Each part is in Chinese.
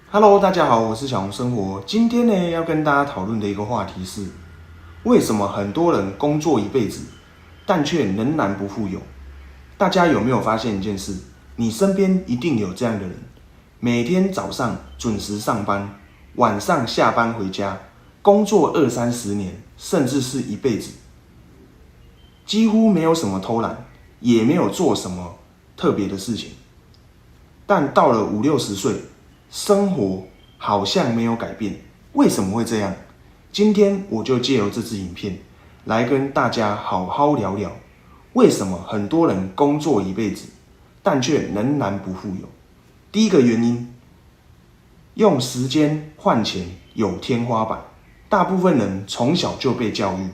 Hello，大家好，我是小红生活。今天呢，要跟大家讨论的一个话题是，为什么很多人工作一辈子，但却仍然不富有？大家有没有发现一件事？你身边一定有这样的人，每天早上准时上班，晚上下班回家，工作20-30年，甚至是一辈子，几乎没有什么偷懒，也没有做什么特别的事情，但到了50-60岁，生活好像没有改变，为什么会这样？今天我就借由这支影片来跟大家好好聊聊，为什么很多人工作一辈子，但却仍然不富有。第一个原因，用时间换钱有天花板。大部分人从小就被教育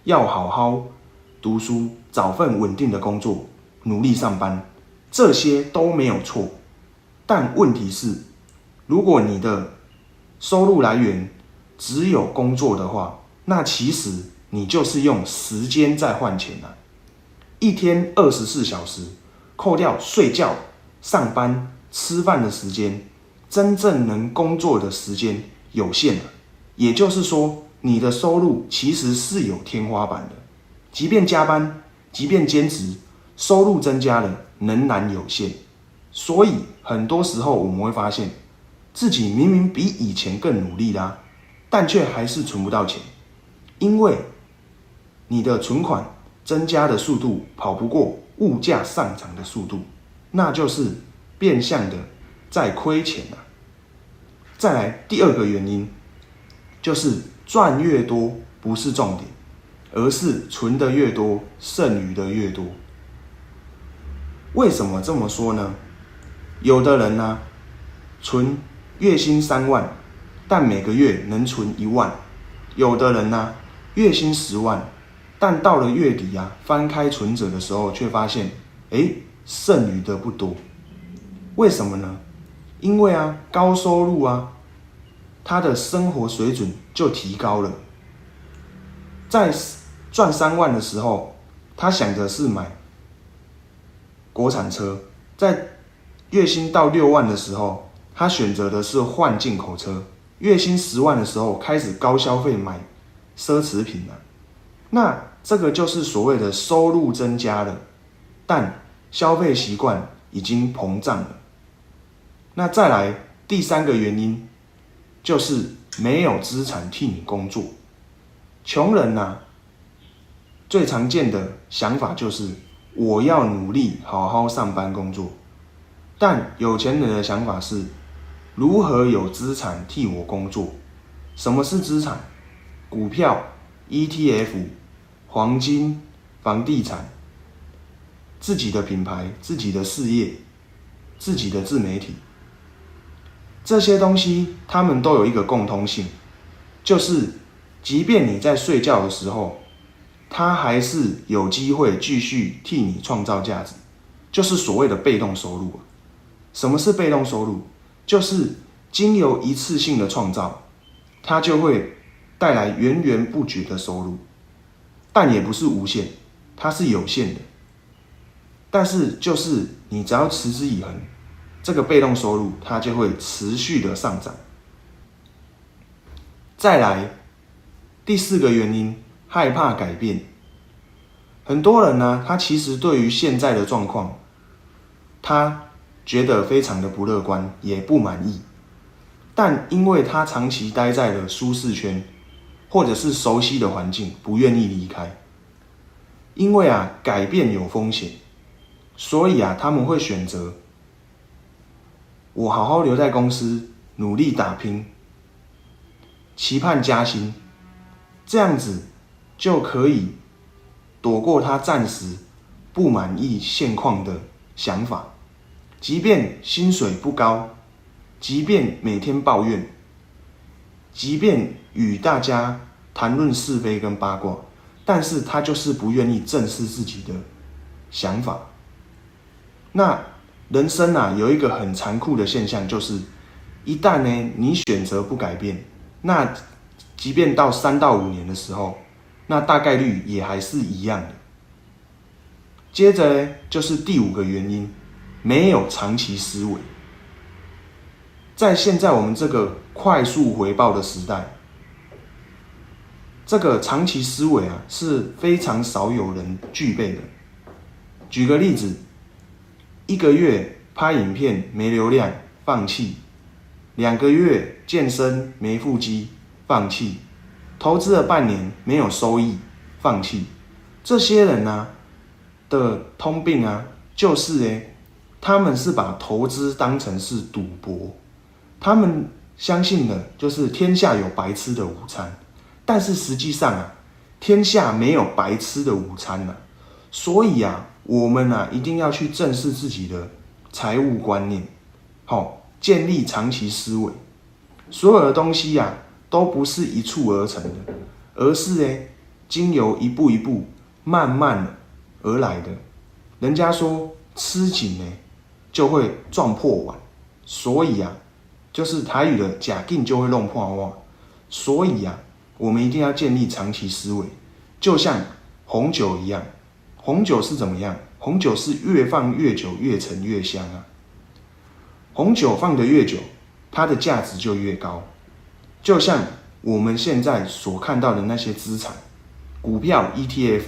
要好好读书，找份稳定的工作，努力上班，这些都没有错。但问题是，如果你的收入来源只有工作的话，那其实你就是用时间在换钱啊。一天24小时，扣掉睡觉、上班、吃饭的时间，真正能工作的时间有限了。也就是说，你的收入其实是有天花板的。即便加班，即便兼职，收入增加了，仍然有限。所以很多时候我们会发现，自己明明比以前更努力啦，但却还是存不到钱，因为你的存款增加的速度跑不过物价上涨的速度，那就是变相的在亏钱啊。再来第二个原因，就是赚越多不是重点，而是存的越多，剩余的越多。为什么这么说呢？有的人呢，存月薪3万，但每个月能存1万；有的人呢，月薪10万，但到了月底啊，翻开存折的时候，却发现，剩余的不多。为什么呢？因为啊，高收入啊，他的生活水准就提高了。在赚3万的时候，他想的是买国产车；在月薪到6万的时候，他选择的是换进口车；月薪10万的时候，开始高消费买奢侈品了。那这个就是所谓的收入增加了，但消费习惯已经膨胀了。那再来第三个原因，就是没有资产替你工作。穷人啊，最常见的想法就是我要努力好好上班工作，但有钱人的想法是如何有资产替我工作。什么是资产？股票、ETF、黄金、房地产、自己的品牌、自己的事业、自己的自媒体，这些东西他们都有一个共通性，就是即便你在睡觉的时候，它还是有机会继续替你创造价值，就是所谓的被动收入。什么是被动收入？就是经由一次性的创造，它就会带来源源不绝的收入，但也不是无限，它是有限的。但是就是你只要持之以恒，这个被动收入它就会持续的上涨。再来第4个原因，害怕改变。很多人呢，他其实对于现在的状况，他觉得非常的不乐观，也不满意。但因为他长期待在了舒适圈，或者是熟悉的环境，不愿意离开。因为啊，改变有风险，所以啊，他们会选择我好好留在公司，努力打拼，期盼加薪，这样子就可以躲过他暂时不满意现况的想法。即便薪水不高，即便每天抱怨，即便与大家谈论是非跟八卦，但是他就是不愿意正视自己的想法。那人生啊，有一个很残酷的现象，就是一旦呢你选择不改变，那即便到3到5年的时候，那大概率也还是一样的。接着呢，就是第5个原因，没有长期思维。在现在我们这个快速回报的时代，这个长期思维啊是非常少有人具备的。举个例子，1个月拍影片没流量，放弃；2个月健身没腹肌，放弃；投资了半年没有收益，放弃。这些人啊的通病啊，就是他们是把投资当成是赌博，他们相信的就是天下有白吃的午餐，但是实际上啊，天下没有白吃的午餐啊。所以啊，我们啊一定要去正视自己的财务观念，建立长期思维。所有的东西啊，都不是一蹴而成的，而是经由一步一步慢慢的而来的。人家说吃紧就会撞破碗，所以啊，就是台语的假劲就会弄破碗。所以啊，我们一定要建立长期思维，就像红酒一样。红酒是怎么样？红酒是越放越久，越陈越香啊。红酒放得越久，它的价值就越高。就像我们现在所看到的那些资产，股票、ETF、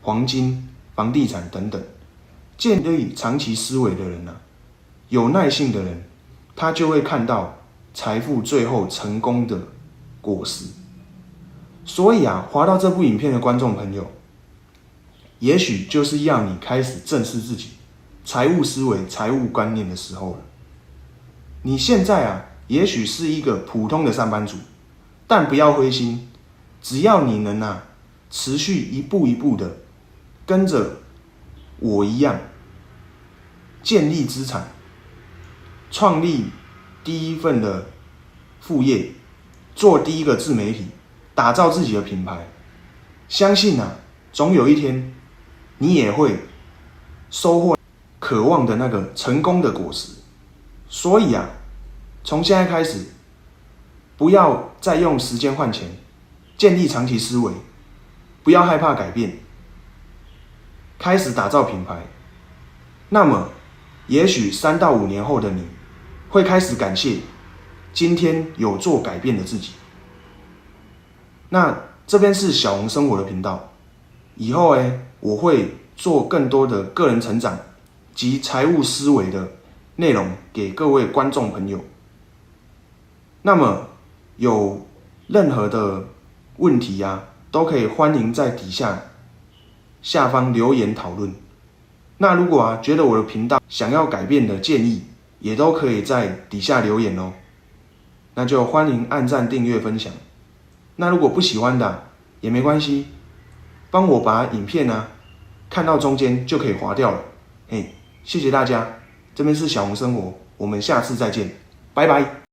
黄金、房地产等等，建立长期思维的人啊，有耐性的人，他就会看到财富最后成功的果实。所以啊，滑到这部影片的观众朋友，也许就是要你开始正视自己财务思维、财务观念的时候了。你现在啊，也许是一个普通的上班族，但不要灰心，只要你能啊，持续一步一步的跟着我一样，建立资产，创立第一份的副业，做第一个自媒体，打造自己的品牌，相信啊，总有一天你也会收获渴望的那个成功的果实。所以啊，从现在开始，不要再用时间换钱，建立长期思维，不要害怕改变，开始打造品牌。那么，也许3到5年后的你，会开始感谢今天有做改变的自己。那这边是小红生活的频道，以后我会做更多的个人成长及财务思维的内容给各位观众朋友。那么有任何的问题啊，都可以欢迎在底下方留言讨论。那如果啊觉得我的频道想要改变的建议，也都可以在底下留言哦。那就欢迎按赞、订阅、分享。那如果不喜欢的也没关系，帮我把影片啊看到中间就可以滑掉了。谢谢大家，这边是小红生活，我们下次再见，拜拜。